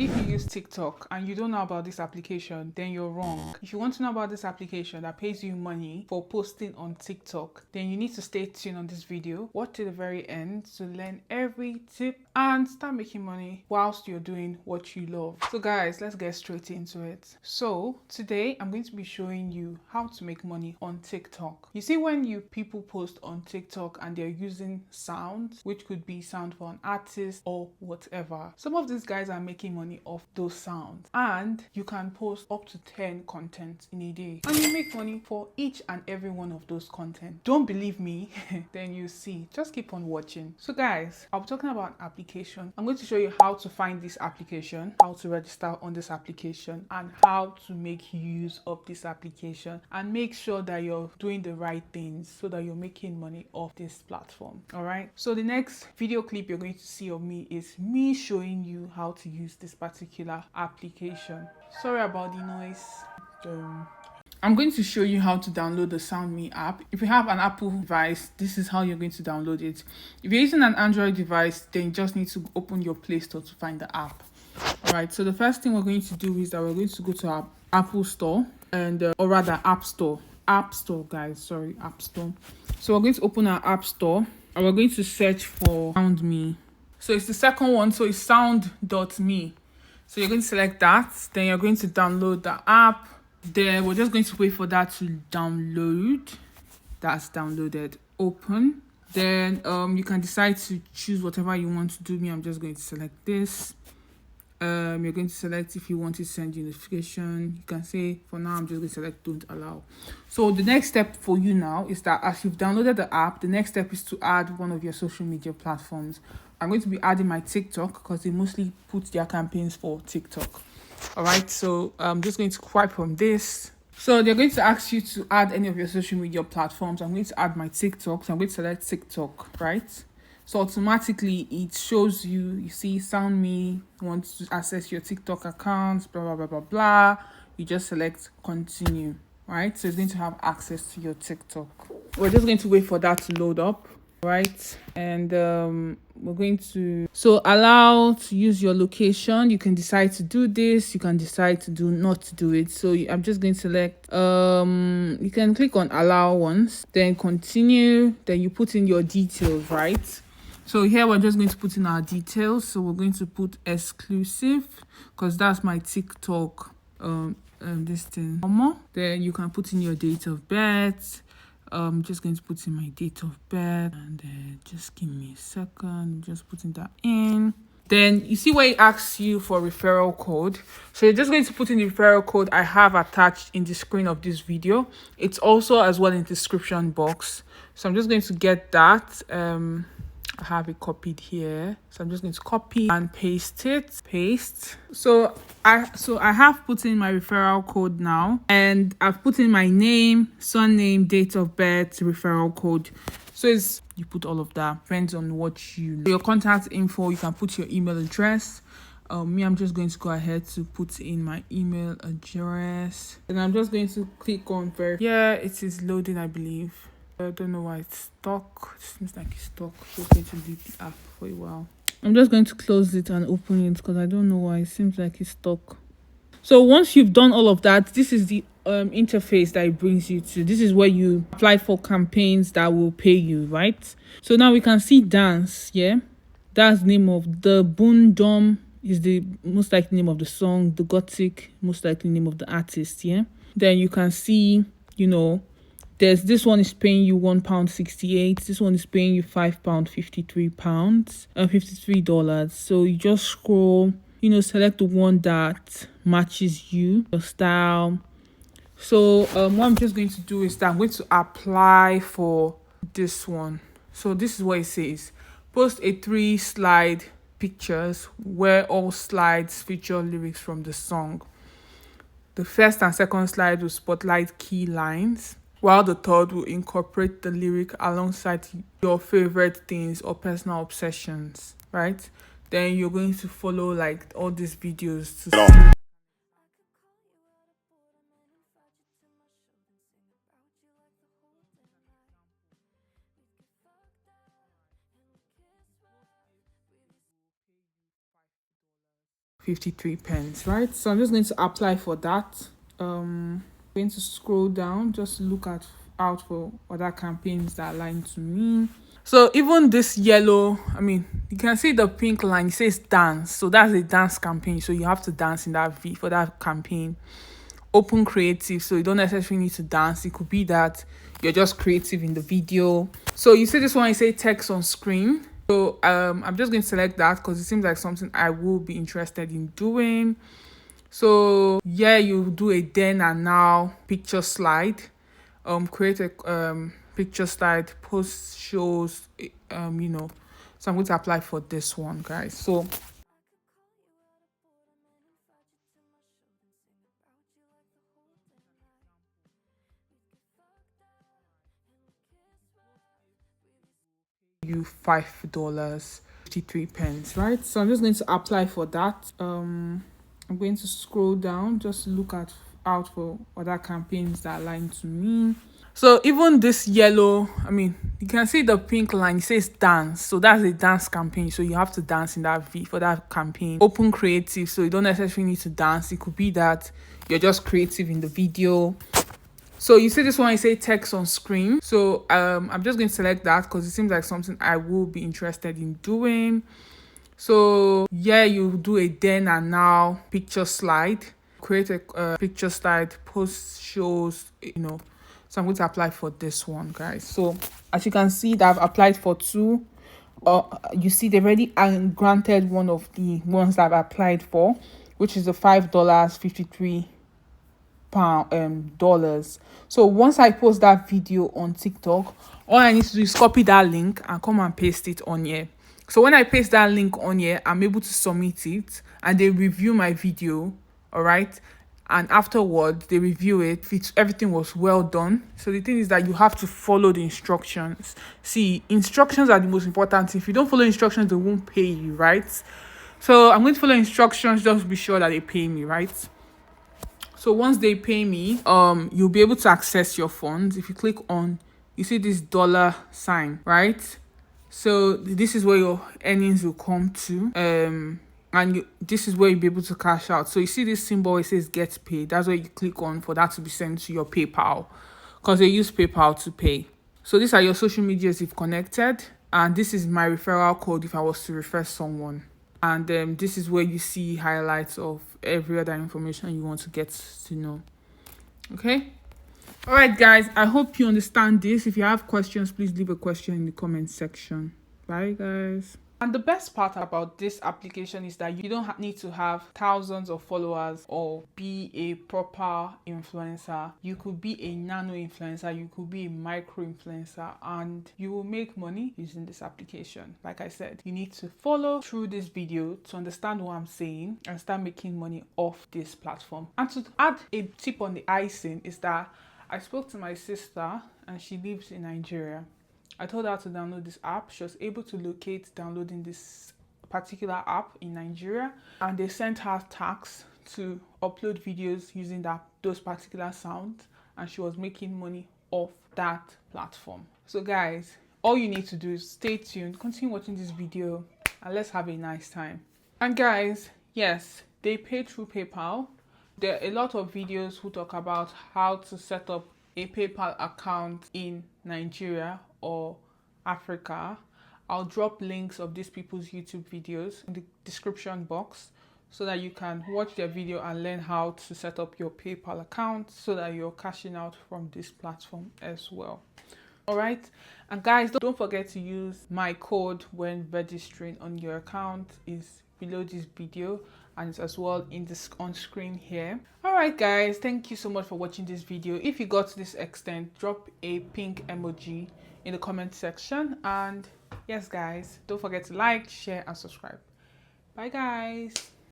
If you use TikTok and you don't know about this application, then you're wrong. If you want to know about this application that pays you money for posting on TikTok, then you need to stay tuned on this video. Watch to the very end to learn every tip and start making money whilst you're doing what you love. So guys, let's get straight into it. So today I'm going to be showing you how to make money on TikTok. You see, when people post on TikTok and they're using sounds, which could be sound for an artist or whatever, some of these guys are making money off those sounds, and you can post up to 10 content in a day and you make money for each and every one of those content. Don't believe me? Then you see, just keep on watching. So guys, I'll be talking about an application. I'm going to show you how to find this application, how to register on this application, and how to make use of this application, and make sure that you're doing the right things so that you're making money off this platform. All right, so the next video clip you're going to see of me is me showing you how to use this particular application. Sorry about the noise. I'm going to show you how to download the SoundMe app. If you have an Apple device, this is how you're going to download it. If you're using an Android device, then you just need to open your Play Store to find the app. All right, so the first thing we're going to do is that we're going to go to our Apple Store, and or rather App Store. App Store, guys, sorry, App Store. So we're going to open our App Store and we're going to search for SoundMe. So it's the second one, so it's sound.me. So you're going to select that, then you're going to download the app. Then we're just going to wait for that to download. That's downloaded. Open. Then you can decide to choose whatever you want to do. Me, I'm just going to select this. You're going to select if you want to send you notification. You can say, for now, I'm just going to select don't allow. So the next step for you now is that as you've downloaded the app, the next step is to add one of your social media platforms. I'm going to be adding my TikTok because they mostly put their campaigns for TikTok. All right, so I'm just going to swipe from this. So they're going to ask you to add any of your social media platforms. I'm going to add my TikTok, so I'm going to select TikTok, right? So automatically it shows you see, SoundMe wants to access your TikTok accounts, blah, blah, blah, blah, blah. You just select continue, right? So it's going to have access to your TikTok. We're just going to wait for that to load up, right? And we're going to allow to use your location. You can decide to do this, you can decide to do not to do it. So I'm just going to select you can click on allow once, then continue, then you put in your details, right? So here we're just going to put in our details. So we're going to put exclusive because that's my TikTok this thing. Then you can put in your date of birth. I'm just going to put in my date of birth, and just give me a second, just putting that in. Then you see where it asks you for referral code. So you're just going to put in the referral code I have attached in the screen of this video. It's also as well in the description box. So I'm just going to get that. I have it copied here, so I'm just going to copy and paste it. So I have put in my referral code now, and I've put in my name, surname, date of birth, referral code. So it's, you put all of that, depends on what your contact info. You can put your email address. Me, I'm just going to go ahead to put in my email address, and I'm just going to click on verify. Yeah, it is loading, I believe. I don't know why it's stuck. It seems like it's stuck. So I'm going to leave the app for a while. I'm just going to close it and open it because I don't know why it seems like it's stuck. So once you've done all of that, this is the interface that it brings you to. This is where you apply for campaigns that will pay you, right? So now we can see dance. Yeah, that's the name of the Boondom is the most likely name of the song. The Gothic, most likely name of the artist. Yeah. Then you can see, there's this one is paying you £1.68. This one is paying you £5.53 and $53. So you just scroll, select the one that matches you, your style. So what I'm just going to do is that I'm going to apply for this one. So this is what it says: post a 3-slide pictures where all slides feature lyrics from the song. The first and second slide will spotlight key lines, while the third will incorporate the lyric alongside your favorite things or personal obsessions, right? Then you're going to follow like all these videos to see. 53 pence, right? So I'm just going to apply for that. Going to scroll down, just look out for other campaigns that align to me. So even this yellow, you can see the pink line, it says dance. So that's a dance campaign. So you have to dance in that for that campaign. Open creative, so you don't necessarily need to dance. It could be that you're just creative in the video. So you see this one, you say text on screen. So I'm just going to select that because it seems like something I will be interested in doing. So yeah, you do a then and now picture slide. Create a picture slide, post shows, so I'm going to apply for this one, guys. So you $5 53 pence, right? So I'm just going to apply for that. I'm going to scroll down, just look out for other campaigns that align to me. So even this yellow, you can see the pink line, it says dance. So that's a dance campaign. So you have to dance in that for that campaign. Open creative, so you don't necessarily need to dance. It could be that you're just creative in the video. So you see this one, you say text on screen. So I'm just going to select that because it seems like something I will be interested in doing. So yeah, you do a then and now picture slide. Create a picture slide, post shows, So I'm going to apply for this one, guys. So as you can see that I've applied for two. You see they've already granted one of the ones that I've applied for, which is the $5.53 dollars. So once I post that video on TikTok, all I need to do is copy that link and come and paste it on here. So when I paste that link on here, I'm able to submit it and they review my video, all right? And afterwards they review it if everything was well done. So the thing is that you have to follow the instructions. See, instructions are the most important. If you don't follow instructions, they won't pay you, right? So I'm going to follow instructions just to be sure that they pay me, right? So once they pay me, you'll be able to access your funds. If you click on, you see this dollar sign, right? So this is where your earnings will come to. This is where you'll be able to cash out. So you see this symbol, it says get paid. That's where you click on for that to be sent to your PayPal, because they use PayPal to pay. So these are your social medias you've connected. And this is my referral code if I was to refer someone. And this is where you see highlights of every other information you want to get to know. Okay. All right, guys, I hope you understand this. If you have questions, please leave a question in the comment section. Bye, guys. And the best part about this application is that you don't need to have thousands of followers or be a proper influencer. You could be a nano influencer, you could be a micro influencer, and you will make money using this application. Like I said, you need to follow through this video to understand what I'm saying and start making money off this platform. And to add a tip on the icing is that I spoke to my sister and she lives in Nigeria. I told her to download this app. She was able to locate downloading this particular app in Nigeria, and they sent her tax to upload videos using those particular sounds, and she was making money off that platform. So guys, all you need to do is stay tuned, continue watching this video, and let's have a nice time. And guys, yes, they pay through PayPal. There are a lot of videos who talk about how to set up a PayPal account in Nigeria or Africa. I'll drop links of these people's YouTube videos in the description box so that you can watch their video and learn how to set up your PayPal account so that you're cashing out from this platform as well. All right, and guys, don't forget to use my code when registering on your account. Is below this video and it's as well in this on screen here. All right, guys, thank you so much for watching this video. If you got to this extent, drop a pink emoji in the comment section, and yes guys, don't forget to like, share and subscribe. Bye guys.